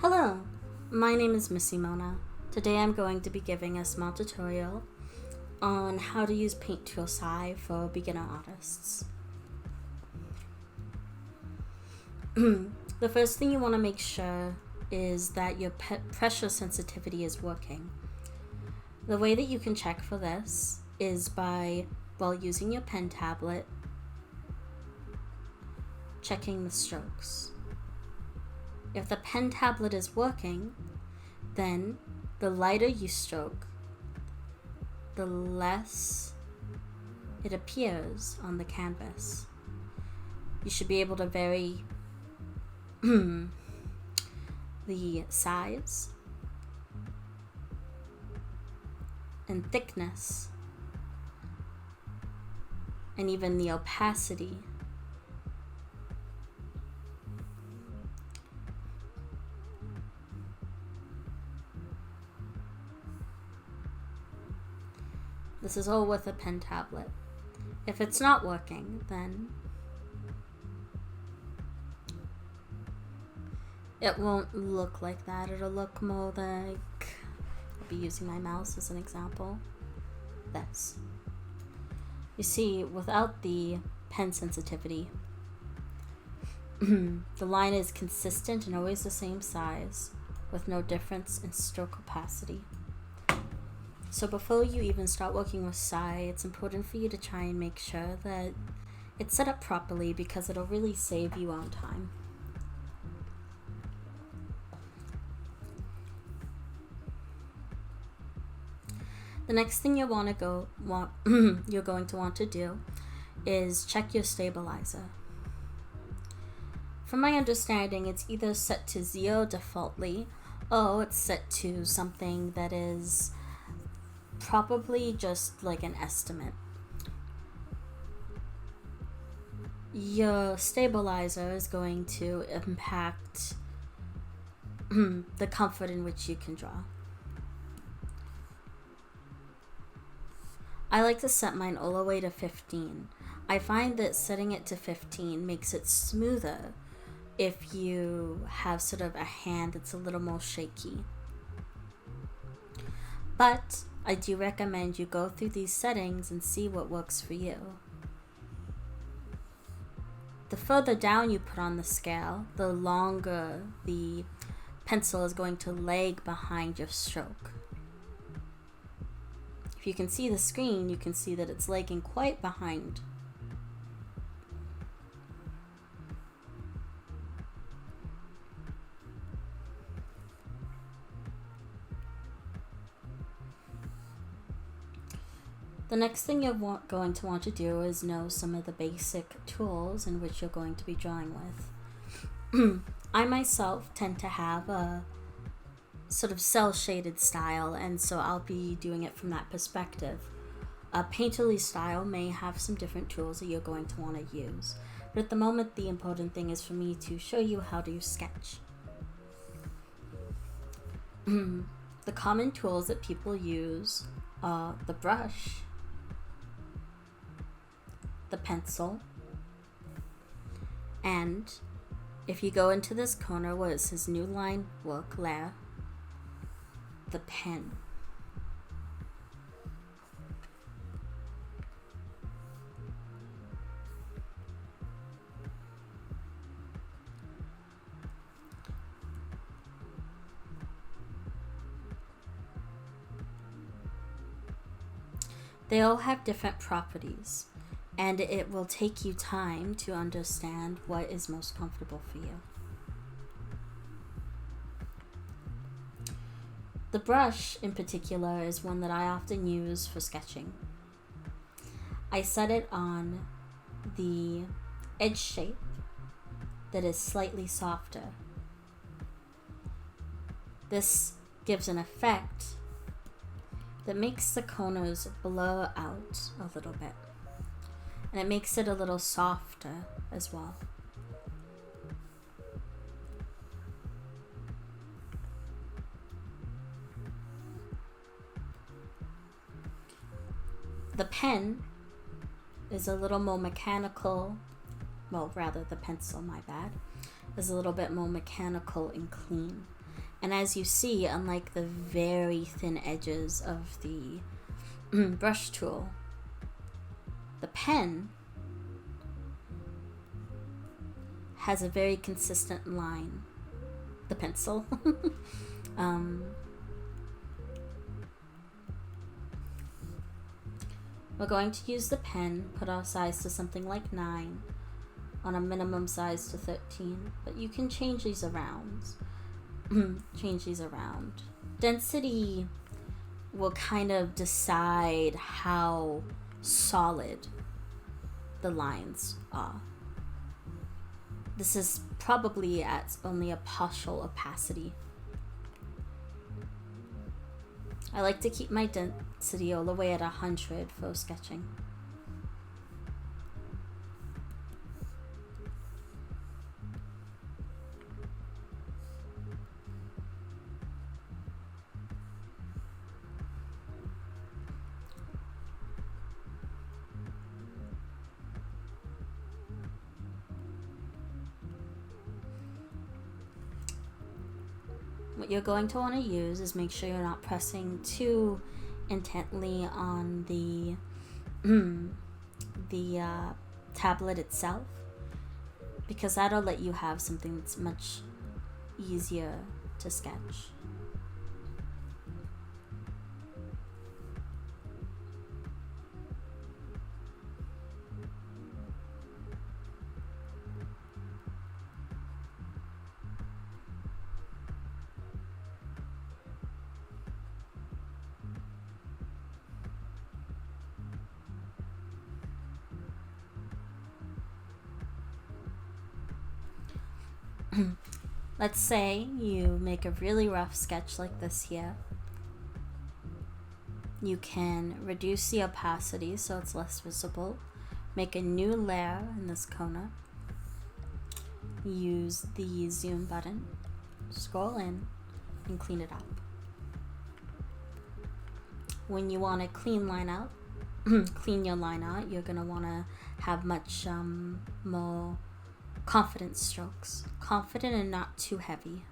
Hello, my name is Missy Mona. Today I'm going to be giving a small tutorial on how to use Paint Tool SAI for beginner artists. The first thing you want to make sure is that your pressure sensitivity is working. The way that you can check for this is by, while using your pen tablet, checking the strokes. If the pen tablet is working, then the lighter you stroke, the less it appears on the canvas. You should be able to vary the size and thickness and even the opacity . This is all with a pen tablet. If it's not working, then it won't look like that. It'll look more like, I'll be using my mouse as an example, this. You see, without the pen sensitivity, the line is consistent and always the same size, with no difference in stroke opacity. So before you even start working with SAI, it's important for you to try and make sure that it's set up properly, because it'll really save you on time. The next thing you're going to want to do is check your stabilizer. From my understanding, it's either set to 0 defaultly, or it's set to something that is probably just like an estimate. Your stabilizer is going to impact the comfort in which you can draw. I like to set mine all the way to 15. I find that setting it to 15 makes it smoother if you have sort of a hand that's a little more shaky. But I do recommend you go through these settings and see what works for you. The further down you put on the scale, the longer the pencil is going to lag behind your stroke. If you can see the screen, you can see that it's lagging quite behind. The next thing you're going to want to do is know some of the basic tools in which you're going to be drawing with. I myself tend to have a sort of cell shaded style, and so I'll be doing it from that perspective. A painterly style may have some different tools that you're going to want to use, but at the moment the important thing is for me to show you how to sketch. The common tools that people use are the brush, the pencil, and if you go into this corner where it says new line work layer, the pen. They all have different properties, and it will take you time to understand what is most comfortable for you. The brush in particular is one that I often use for sketching. I set it on the edge shape that is slightly softer. This gives an effect that makes the corners blur out a little bit, and it makes it a little softer as well. The pen is a little more mechanical, well, rather the pencil, my bad, is a little bit more mechanical and clean. And as you see, unlike the very thin edges of the brush tool, the pen has a very consistent line. The pencil. We're going to use the pen, put our size to something like 9, on a minimum size to 13, but you can change these around. Density will kind of decide how solid the lines are. This is probably at only a partial opacity. I like to keep my density all the way at 100 for sketching. What you're going to want to use is make sure you're not pressing too intently on the tablet itself, because that'll let you have something that's much easier to sketch. Let's say you make a really rough sketch like this here. You can reduce the opacity so it's less visible. Make a new layer in this corner. Use the zoom button. Scroll in and clean it up. When you want to clean your line out, you're going to want to have much more confident strokes. Confident and not too heavy.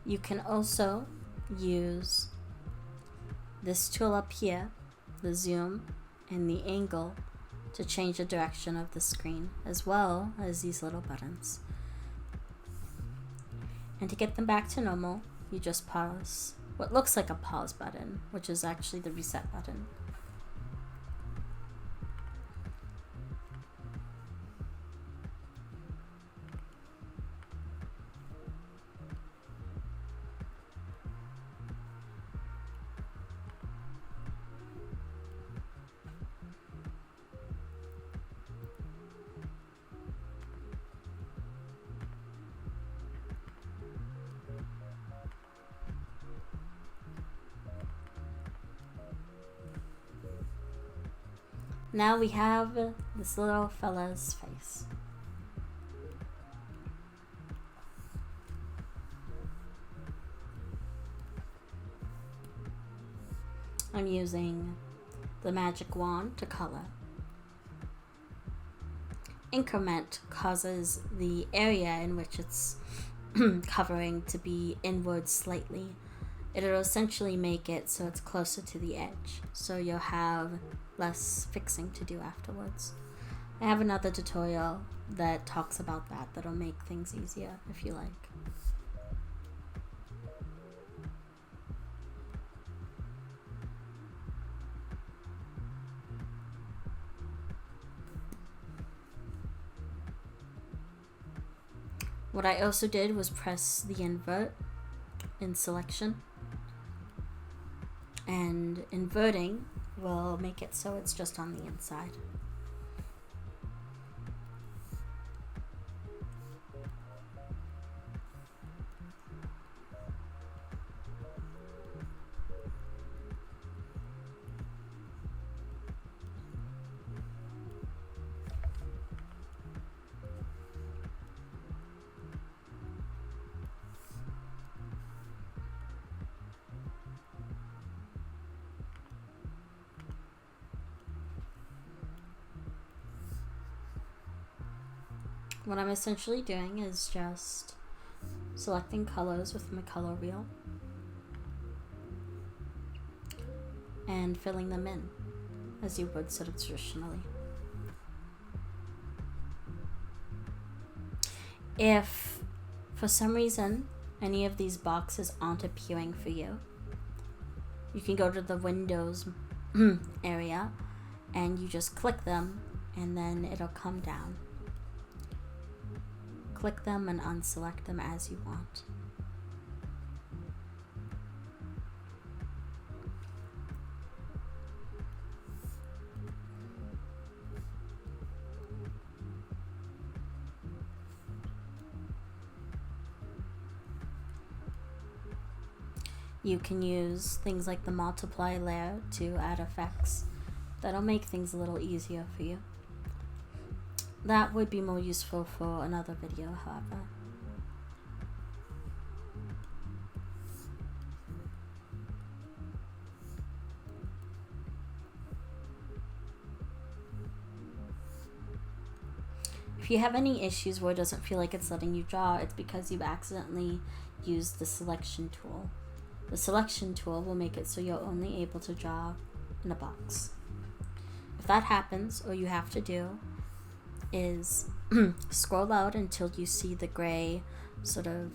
You can also use this tool up here, the zoom and the angle, to change the direction of the screen, as well as these little buttons. And to get them back to normal, you just pause what looks like a pause button, which is actually the reset button. Now we have this little fella's face. I'm using the magic wand to color. Increment causes the area in which it's covering to be inward slightly. It'll essentially make it so it's closer to the edge, so you'll have less fixing to do afterwards. I have another tutorial that talks about that that'll make things easier if you like. What I also did was press the invert in selection, and inverting will make it so it's just on the inside. what I'm essentially doing is just selecting colors with my color wheel and filling them in as you would sort of traditionally. If for some reason any of these boxes aren't appearing for you, you can go to the Windows area and you just click them and then it'll come down. Click them and unselect them as you want. You can use things like the multiply layer to add effects. That'll make things a little easier for you. That would be more useful for another video, however. If you have any issues where it doesn't feel like it's letting you draw, it's because you've accidentally used the selection tool. The selection tool will make it so you're only able to draw in a box. If that happens, all you have to do is scroll out until you see the gray sort of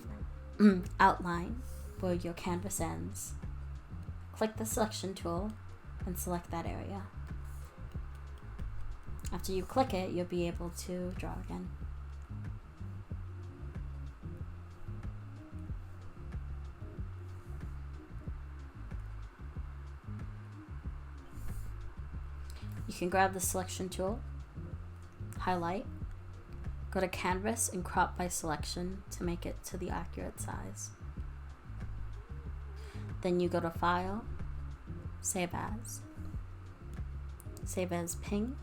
outline where your canvas ends. Click the selection tool and select that area. After you click it, you'll be able to draw again. You can grab the selection tool, highlight, go to canvas and crop by selection to make it to the accurate size. Then you go to file, save as ping.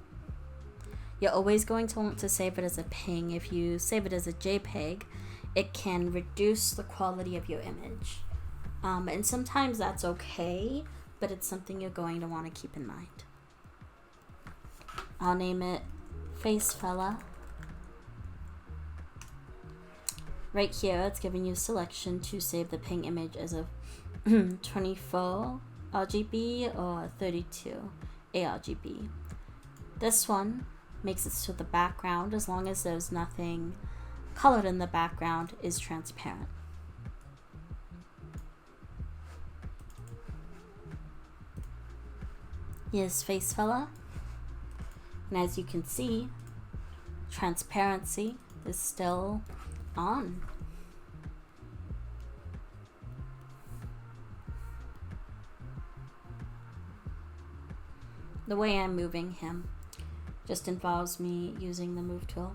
You're always going to want to save it as a ping. If you save it as a JPEG, it can reduce the quality of your image. And sometimes that's okay, but it's something you're going to want to keep in mind. I'll name it Face Fella. Right here, it's giving you selection to save the ping image as a 24 RGB or 32 ARGB. This one makes it so the background, as long as there's nothing colored in the background, is transparent. Here's Face Fella. And as you can see, transparency is still on. The way I'm moving him just involves me using the move tool.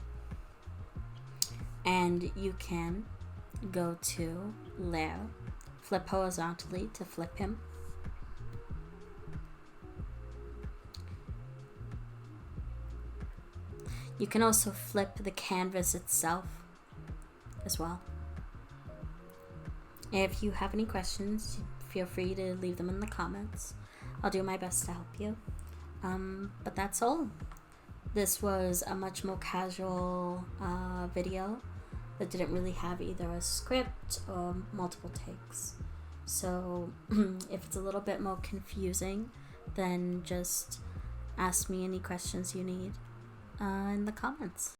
And you can go to layer, flip horizontally to flip him. You can also flip the canvas itself as well. If you have any questions, feel free to leave them in the comments. I'll do my best to help you. But that's all. This was a much more casual video that didn't really have either a script or multiple takes. So if it's a little bit more confusing, then just ask me any questions you need in the comments.